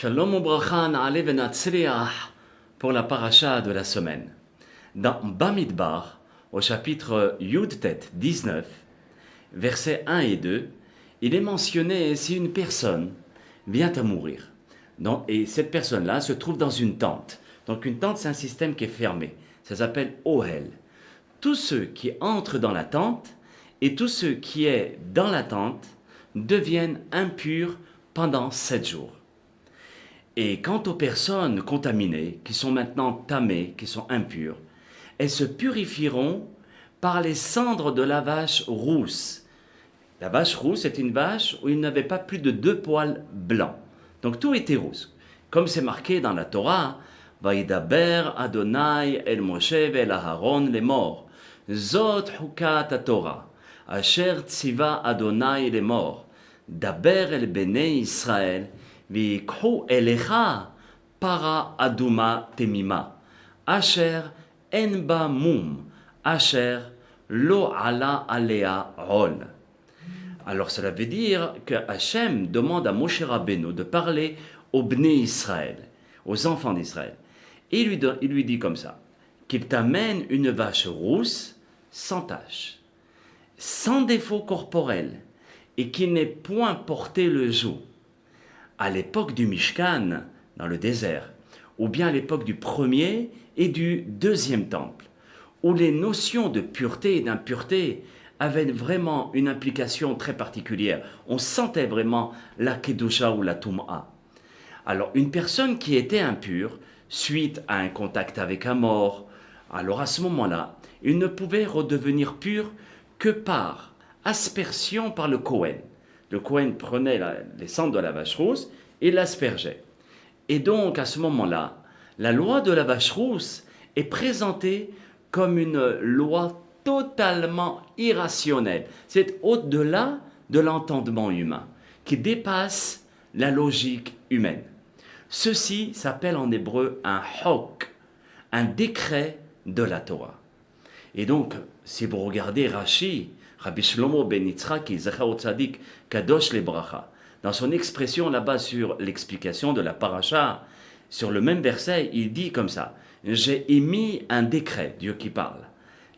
Shalom Ubracha Na'ale Venatzriach pour la paracha de la semaine. Dans Bamidbar, au chapitre Yud-Tet 19, versets 1 et 2, il est mentionné si une personne vient à mourir. Et cette personne-là se trouve dans une tente. Donc une tente, c'est un système qui est fermé. Ça s'appelle Ohel. Tous ceux qui entrent dans la tente et tous ceux qui sont dans la tente deviennent impurs pendant 7 jours. Et quant aux personnes contaminées, qui sont maintenant tamées, qui sont impures, elles se purifieront par les cendres de la vache rousse. La vache rousse est une vache où il n'y avait pas plus de 2 poils blancs. Donc tout était rousse. Comme c'est marqué dans la Torah, Vaïdaber Adonai el Moshe vel Aharon les morts. Zot hukat Torah. Asher tziva Adonai les morts. Daber el Bnei Israël. ויקחו אליך פרה אדומה תמימה, אשר אין בה מום, אשר לא עלה עליה עול. Alors cela veut dire que Hachem demande à Moshe Rabbeinu de parler aux Bnei Israël, aux enfants d'Israël. Et il lui dit comme ça, qu'il t'amène une vache rousse sans tache, sans défaut corporel, et qui n'ait point porté le joug. À l'époque du Mishkan, dans le désert, ou bien à l'époque du premier et du deuxième temple, où les notions de pureté et d'impureté avaient vraiment une implication très particulière. On sentait vraiment la Kedusha ou la Tum'a. Alors, une personne qui était impure, suite à un contact avec un mort, alors à ce moment-là, il ne pouvait redevenir pur que par aspersion par le Kohen. Le Kohen prenait les cendres de la vache rousse et l'aspergeait. Et donc, à ce moment-là, la loi de la vache rousse est présentée comme une loi totalement irrationnelle. C'est au-delà de l'entendement humain, qui dépasse la logique humaine. Ceci s'appelle en hébreu un hok, un décret de la Torah. Et donc, si vous regardez Rashi, Rabbi Shlomo ben Yitzhak, Zachar Tzadik, Kadosh Lebracha, dans son expression là-bas sur l'explication de la paracha, sur le même verset, il dit comme ça, j'ai émis un décret, Dieu qui parle,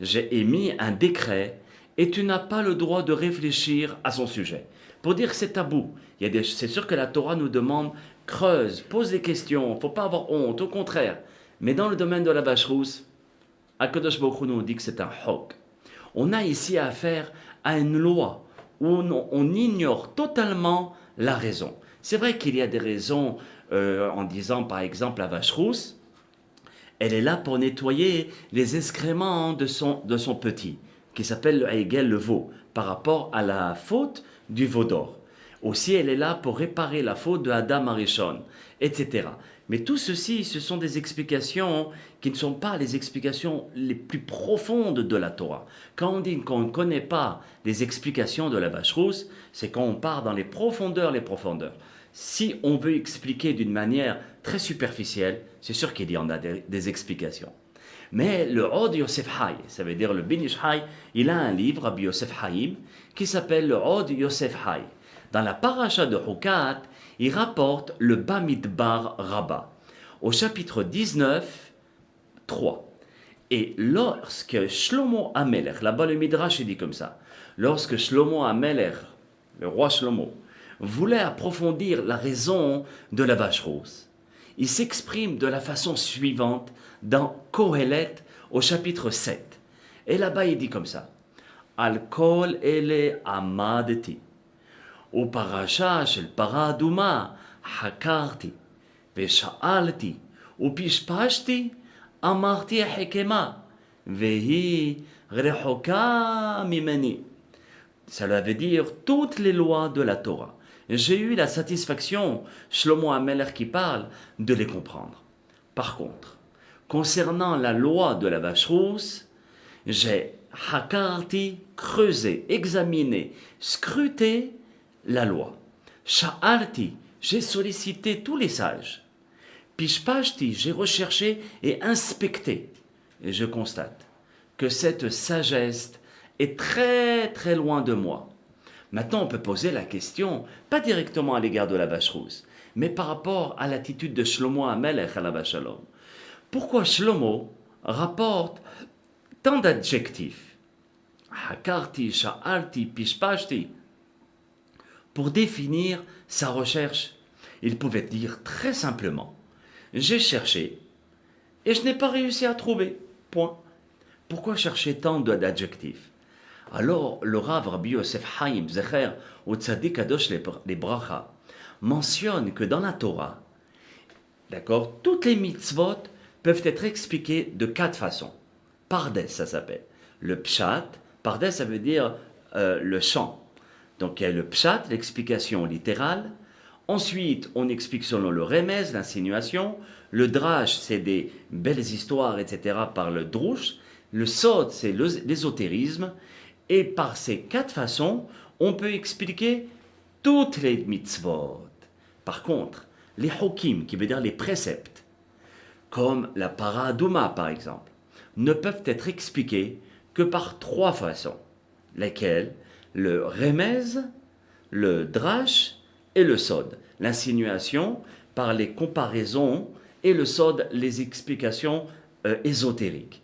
j'ai émis un décret et tu n'as pas le droit de réfléchir à son sujet. Pour dire que c'est tabou, c'est sûr que la Torah nous demande, creuse, pose des questions, il ne faut pas avoir honte, au contraire. Mais dans le domaine de la vache rousse, Akadosh Baruch Hu nous dit que c'est un hok. On a ici affaire à une loi où on ignore totalement la raison. C'est vrai qu'il y a des raisons en disant par exemple la vache rousse, elle est là pour nettoyer les excréments de son petit, qui s'appelle le Haïgel, le veau, par rapport à la faute du veau d'or. Aussi, elle est là pour réparer la faute de Adam Arishon, etc. Mais tout ceci, ce sont des explications qui ne sont pas les explications les plus profondes de la Torah. Quand on dit qu'on ne connaît pas les explications de la vache rousse, c'est quand on part dans les profondeurs. Si on veut expliquer d'une manière très superficielle, c'est sûr qu'il y en a des explications. Mais le Od Yosef Haï, ça veut dire le Ben Ish Haï, il a un livre, Rabbi Yosef Haïm, qui s'appelle le Od Yosef Haï. Dans la paracha de Hukat, il rapporte le Bamidbar Rabbah, au chapitre 19, 3. Et lorsque Shlomo Amelech, là-bas le Midrash il dit comme ça, lorsque Shlomo Amelech, le roi Shlomo, voulait approfondir la raison de la vache rousse, il s'exprime de la façon suivante dans Kohelet, au chapitre 7. Et là-bas il dit comme ça, Al-Kol ele amadeti. ופרשה של פרה אדומה חקרתי ושאלתי ופשפשתי אמרתי חכמה והיא רחוקה ממני. Cela veut dire toutes les lois de la Torah. J'ai eu la satisfaction, Shlomo Amelech qui parle, de les comprendre. Par contre, concernant la loi de la vache rousse, j'ai hakarti, creusé, examiné, scruté la loi. Sha'alti, j'ai sollicité tous les sages. Pishpashti, j'ai recherché et inspecté. Et je constate que cette sagesse est très très loin de moi. Maintenant, on peut poser la question, pas directement à l'égard de la vache rousse, mais par rapport à l'attitude de Shlomo HaMelech à Shalom. Pourquoi Shlomo rapporte tant d'adjectifs, Hakarti, Sha'alti, Pishpashti, pour définir sa recherche? Il pouvait dire très simplement, j'ai cherché et je n'ai pas réussi à trouver, point. Pourquoi chercher tant d'adjectifs? Alors le Rav Rabbi Yosef Haim Zecher au Tzadik Kadosh les Bracha mentionne que dans la Torah, d'accord, toutes les mitzvot peuvent être expliquées de 4 façons. Pardes, ça s'appelle. Le pshat, pardes, ça veut dire le chant. Donc il y a le pshat, l'explication littérale. Ensuite, on explique selon le remez, l'insinuation. Le drash, c'est des belles histoires, etc. par le drush. Le sod, c'est l'ésotérisme. Et par ces 4 façons, on peut expliquer toutes les mitzvot. Par contre, les hokim, qui veut dire les préceptes, comme la paradouma par exemple, ne peuvent être expliqués que par 3 façons, lesquelles le remez, le drash et le sod. L'insinuation par les comparaisons et le sod, les explications ésotériques.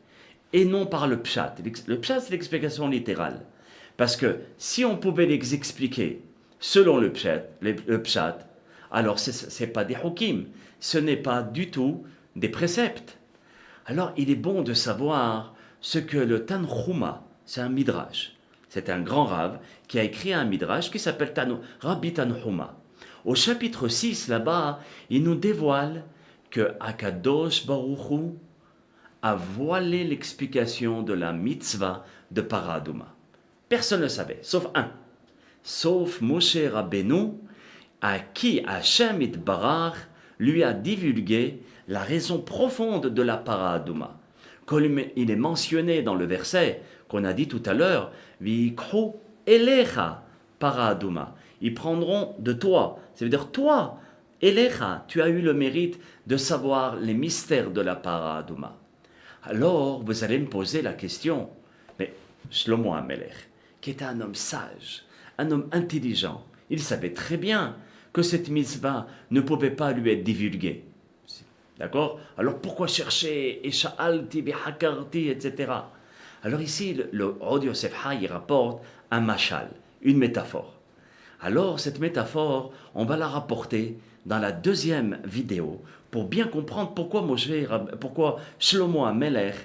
Et non par le pshat. Le pshat, c'est l'explication littérale. Parce que si on pouvait les expliquer selon le pshat, alors ce n'est pas des hukim, ce n'est pas du tout des préceptes. Alors il est bon de savoir ce que le Tanhuma, c'est un midrash. C'est un grand rave qui a écrit un midrash qui s'appelle Rabbi Tanhuma. Au chapitre 6, là-bas, il nous dévoile que Akadosh Baruch Hu a voilé l'explication de la mitzvah de Paradouma. Personne ne le savait, sauf Moshe Rabbeinu, à qui Hashem Itbarach lui a divulgué la raison profonde de la Paradouma. Comme il est mentionné dans le verset qu'on a dit tout à l'heure, Vikhu Elecha Paradouma. Ils prendront de toi, ça veut dire toi, Elecha, tu as eu le mérite de savoir les mystères de la Paradouma. Alors, vous allez me poser la question, mais Shlomo HaMelech, qui était un homme sage, un homme intelligent, il savait très bien que cette mitzvah ne pouvait pas lui être divulguée. D'accord? Alors pourquoi chercher et sha'alti bihakarti, etc. Alors ici, le Rav Yosef Hai rapporte un mashal, une métaphore. Alors cette métaphore, on va la rapporter dans la deuxième vidéo pour bien comprendre pourquoi Shlomo HaMelech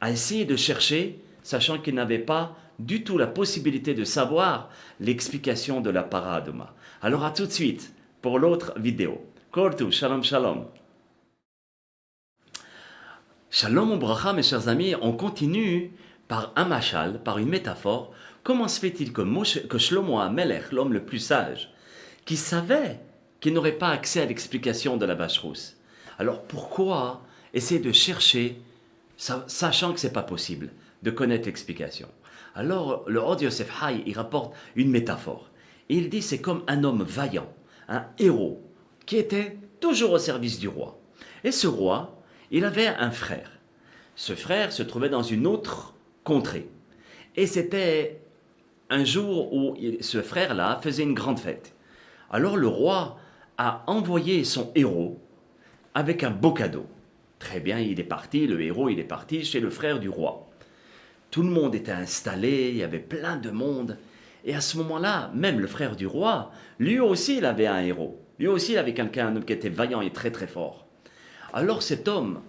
a essayé de chercher, sachant qu'il n'avait pas du tout la possibilité de savoir l'explication de la Paradouma. Alors à tout de suite pour l'autre vidéo. Kortu, shalom shalom. Shalom Ubracha, mes chers amis, on continue par un mashal, par une métaphore. Comment se fait-il que Shlomo HaMelech, l'homme le plus sage, qui savait qu'il n'aurait pas accès à l'explication de la vache rousse, alors pourquoi essayer de chercher, sachant que ce n'est pas possible, de connaître l'explication? Alors le Rav Yosef Hai, il rapporte une métaphore. Et il dit c'est comme un homme vaillant, un héros, qui était toujours au service du roi. Et ce roi, il avait un frère. Ce frère se trouvait dans une autre contrée. Et c'était un jour où ce frère-là faisait une grande fête. Alors le roi a envoyé son héros avec un beau cadeau. Très bien, il est parti, le héros, il est parti chez le frère du roi. Tout le monde était installé, il y avait plein de monde. Et à ce moment-là, même le frère du roi, lui aussi, il avait un héros. Lui aussi, il avait un homme qui était vaillant et très très fort. Alors cet homme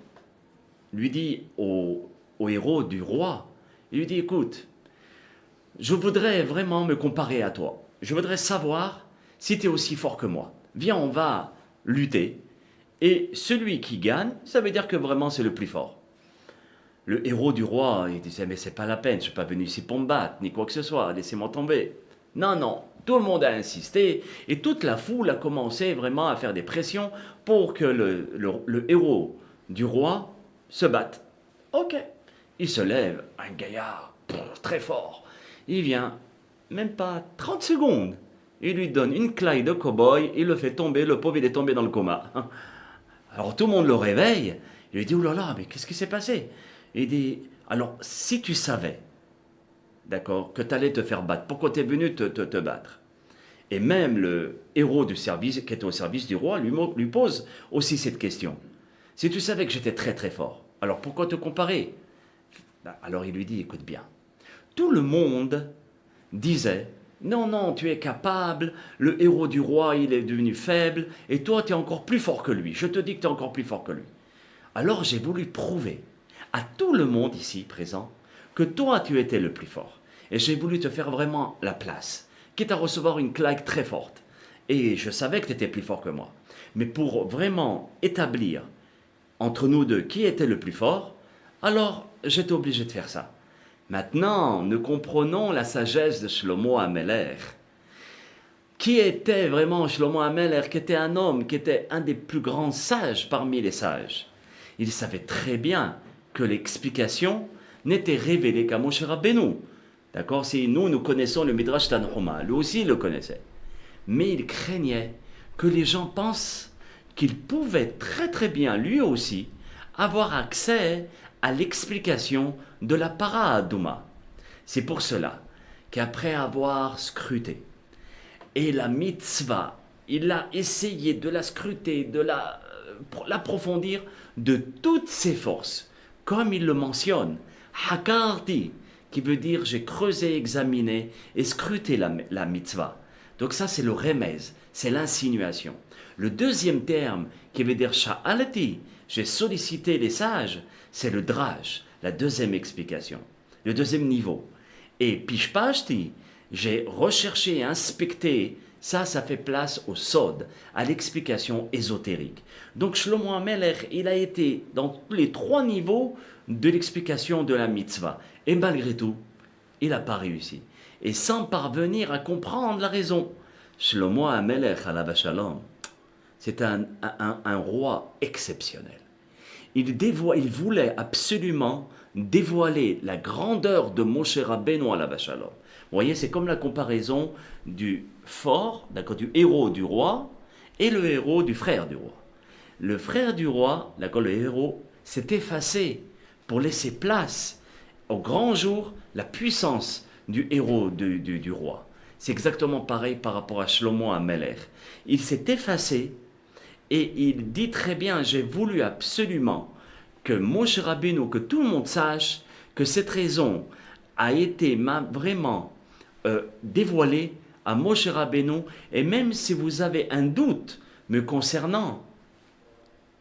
lui dit au héros du roi, il lui dit, écoute, je voudrais vraiment me comparer à toi. Je voudrais savoir si tu es aussi fort que moi. Viens, on va lutter. Et celui qui gagne, ça veut dire que vraiment c'est le plus fort. Le héros du roi, il disait, mais c'est pas la peine, je suis pas venu ici pour me battre, ni quoi que ce soit, laissez-moi tomber. Non, non, tout le monde a insisté, et toute la foule a commencé vraiment à faire des pressions pour que le héros du roi se batte. Ok, il se lève, un gaillard très fort, il vient, même pas 30 secondes, il lui donne une claque de cow-boy, il le fait tomber, le pauvre il est tombé dans le coma. Alors tout le monde le réveille, il lui dit, oh là là, mais qu'est-ce qui s'est passé? Il dit, alors si tu savais, d'accord, que tu allais te faire battre, pourquoi tu es venu te battre? Et même le héros du service, qui était au service du roi, lui pose aussi cette question. Si tu savais que j'étais très très fort, alors pourquoi te comparer? Alors il lui dit, écoute bien, tout le monde disait, non, non, tu es capable, le héros du roi, il est devenu faible, et toi, tu es encore plus fort que lui. Je te dis que tu es encore plus fort que lui. Alors j'ai voulu prouver à tout le monde ici présent que toi, tu étais le plus fort. Et j'ai voulu te faire vraiment la place, quitte à recevoir une claque très forte. Et je savais que tu étais plus fort que moi. Mais pour vraiment établir entre nous deux qui était le plus fort, alors j'étais obligé de faire ça. Maintenant, nous comprenons la sagesse de Shlomo Ameler. Qui était vraiment Shlomo Ameler, qui était un homme, qui était un des plus grands sages parmi les sages. Il savait très bien que l'explication n'était révélée qu'à Moshe Rabbeinu. D'accord? Si nous connaissons le Midrash Tanhuma, lui aussi il le connaissait. Mais il craignait que les gens pensent qu'il pouvait très très bien, lui aussi, avoir accès à l'explication de la para Aduma. C'est pour cela qu'après avoir scruté, et la mitzvah, il a essayé de la scruter, de l'approfondir de toutes ses forces, comme il le mentionne, hakarti, qui veut dire j'ai creusé, examiné et scruté la mitzvah. Donc ça c'est le remez, c'est l'insinuation. Le deuxième terme qui veut dire sha'alati, j'ai sollicité les sages, c'est le draj, la deuxième explication, le deuxième niveau. Et pishpashti, j'ai recherché et inspecté, ça fait place au sod, à l'explication ésotérique. Donc Shlomo Ameler, il a été dans tous les trois niveaux de l'explication de la mitzvah. Et malgré tout, il n'a pas réussi. Et sans parvenir à comprendre la raison. Shlomo Ameler, alav shalom, c'est un roi exceptionnel. Il voulait absolument dévoiler la grandeur de Moshe Rabbeinu alav shalom. Vous voyez, c'est comme la comparaison du fort, d'accord, du héros du roi et le héros du frère du roi. Le frère du roi, d'accord, le héros, s'est effacé pour laisser place au grand jour, la puissance du héros du roi. C'est exactement pareil par rapport à Shlomo Ameler. Il s'est effacé et il dit très bien, j'ai voulu absolument que Moshe Rabbeinu, que tout le monde sache que cette raison a été vraiment dévoilée à Moshe Rabbeinu, et même si vous avez un doute me concernant,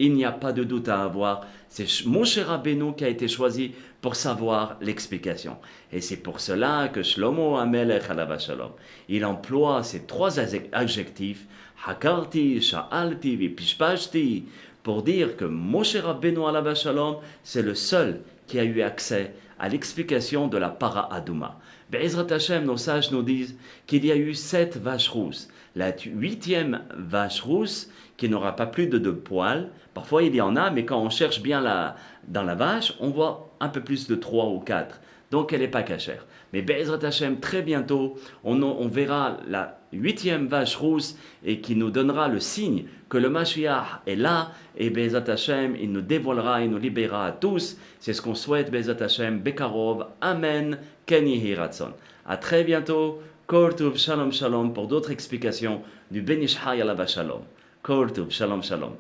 il n'y a pas de doute à avoir, c'est Moshe Rabbeinu qui a été choisi pour savoir l'explication. Et c'est pour cela que Shlomo Amelech alav shalom, il emploie ces trois adjectifs, hakarti, sha'alti, vipishpashti, pour dire que Moshe Rabbeinu alav shalom, c'est le seul qui a eu accès à l'explication de la para Aduma. Be'ezrat Hashem, nos sages nous disent qu'il y a eu 7 vaches rousses. La 8e vache rousse, qui n'aura pas plus de 2 poils, parfois il y en a, mais quand on cherche bien dans la vache, on voit un peu plus de 3 ou 4. Donc elle n'est pas cachère. Mais Be'ezrat Hashem, très bientôt, on verra la 8e vache rousse et qui nous donnera le signe que le Mashiach est là, et Be'ezrat Hashem, il nous dévoilera, il nous libérera à tous. C'est ce qu'on souhaite, Be'ezrat Hashem, Bekarov, Amen, Ken Yehi Ratzon. À très bientôt, Kol Tov, Shalom Shalom, pour d'autres explications du Ben Ish Chai alav shalom. Kol Tov, Shalom Shalom.